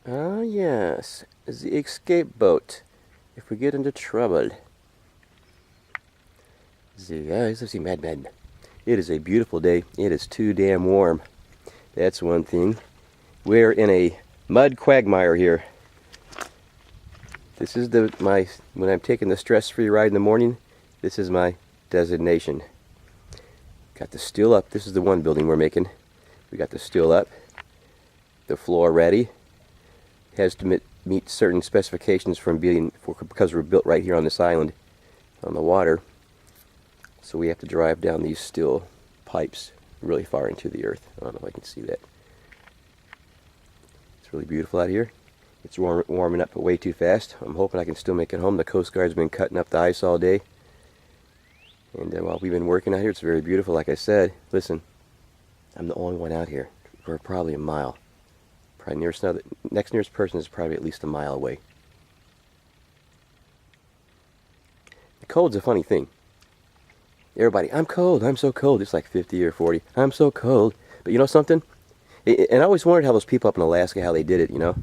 Ah, yes, the escape boat. If we get into trouble. The eyes of the madman. It is a beautiful day. It is too damn warm. That's one thing. We're in a mud quagmire here. This is when I'm taking the stress-free ride in the morning, this is my designation. Got the steel up. This is the one building we're making. We got the steel up. The floor ready. Has to meet certain specifications because we're built right here on this island on the water. So we have to drive down these steel pipes really far into the earth. I don't know if I can see that. It's really beautiful out here. It's warming up way too fast. I'm hoping I can still make it home. The Coast Guard's been cutting up the ice all day. And while we've been working out here, it's very beautiful. Like I said, listen, I'm the only one out here for probably a mile. Next nearest person is probably at least a mile away. The cold's a funny thing. Everybody, I'm cold, I'm so cold. It's like 50 or 40. I'm so cold. But you know something? And I always wondered how those people up in Alaska, how they did it, you know?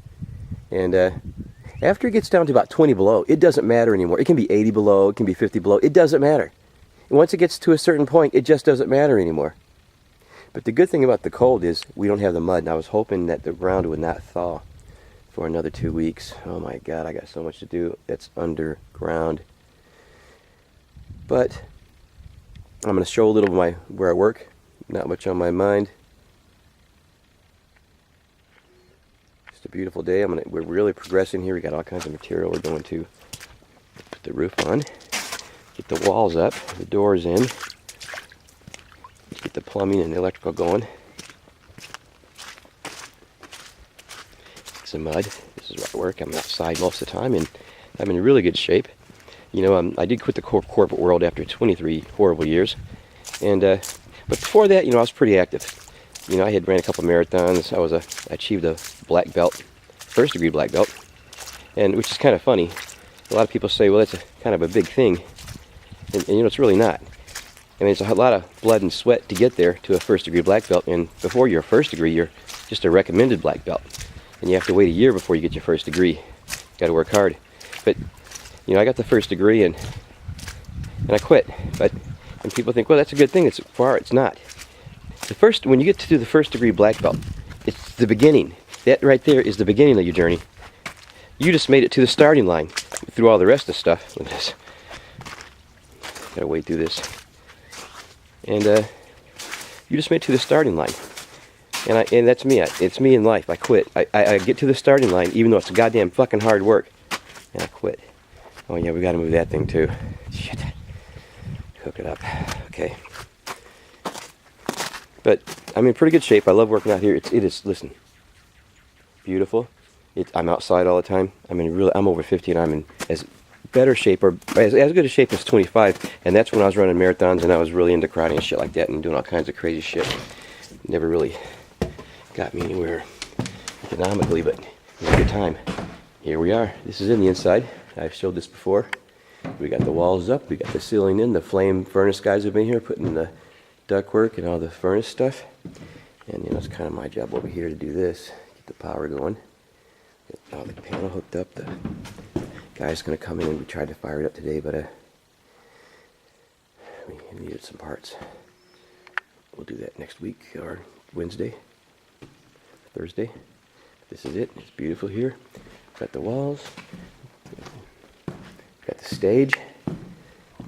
And after it gets down to about 20 below, it doesn't matter anymore. It can be 80 below, it can be 50 below. It doesn't matter. And once it gets to a certain point, it just doesn't matter anymore. But the good thing about the cold is we don't have the mud, and I was hoping that the ground would not thaw for another 2 weeks. Oh my God, I got so much to do that's underground. But I'm going to show a little of where I work. Not much on my mind. Just a beautiful day. We're really progressing here. We got all kinds of material we're going to put the roof on, get the walls up, the doors in. Get the plumbing and the electrical going. Some mud. This is where I work. I'm outside most of the time, and I'm in really good shape. You know, I did quit the corporate world after 23 horrible years, and but before that, you know, I was pretty active. You know, I had ran a couple marathons. I achieved a black belt, first degree black belt, and which is kind of funny. A lot of people say, well, that's kind of a big thing, and you know, it's really not. I mean, it's a lot of blood and sweat to get there to a first degree black belt, and before you're a first degree, you're just a recommended black belt, and you have to wait a year before you get your first degree. You got to work hard. But you know, I got the first degree and I quit. And people think, well, that's a good thing. It's not. When you get to do the first degree black belt, it's the beginning. That right there is the beginning of your journey. You just made it to the starting line through all the rest of the stuff. Gotta wade through this. And you just made it to the starting line. And that's me. It's me in life. I quit. I get to the starting line, even though it's goddamn fucking hard work. And I quit. Oh yeah, we gotta move that thing too. Shit. Hook it up. Okay. But I'm in pretty good shape. I love working out here. It is, listen, beautiful. I'm outside all the time. I'm over 50 and I'm in as better shape, or as good a shape as 25, and that's when I was running marathons and I was really into karate and shit like that and doing all kinds of crazy shit. Never really got me anywhere economically, but it was a good time. Here we are. This is in the inside. I've showed this before. We got the walls up, we got the ceiling in, the flame furnace guys have been here putting the ductwork and all the furnace stuff. And you know, it's kind of my job over here to do this, get the power going. Get all the panel hooked up. The guy's going to come in, and we tried to fire it up today, but we needed some parts. We'll do that next week, or Wednesday, Thursday. This is it. It's beautiful here. Got the walls. Got the stage.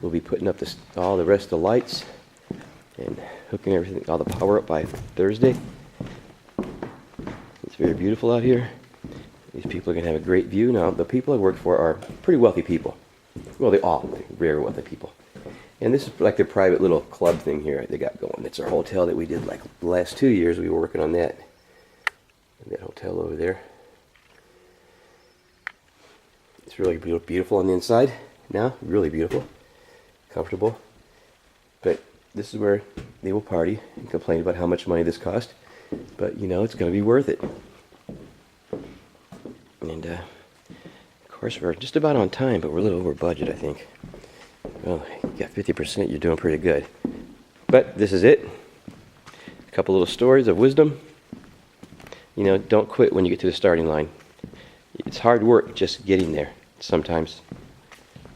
We'll be putting up all the rest of the lights and hooking everything, all the power up by Thursday. It's very beautiful out here. These people are going to have a great view. Now, the people I work for are pretty wealthy people. Well, they're very wealthy people. And this is like their private little club thing here they got going. It's our hotel that we did like the last 2 years. We were working on that. That hotel over there. It's really beautiful on the inside now. Really beautiful. Comfortable. But this is where they will party and complain about how much money this cost. But, you know, it's going to be worth it. And, of course, we're just about on time, but we're a little over budget, I think. Well, you got 50%, you're doing pretty good. But this is it. A couple little stories of wisdom. You know, don't quit when you get to the starting line. It's hard work just getting there sometimes.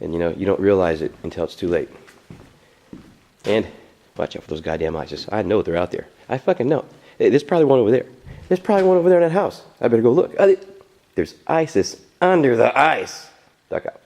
And you don't realize it until it's too late. And watch out for those goddamn ISIS. I know they're out there. I fucking know. Hey, there's probably one over there. There's probably one over there in that house. I better go look. There's ISIS under the ice. Duck out.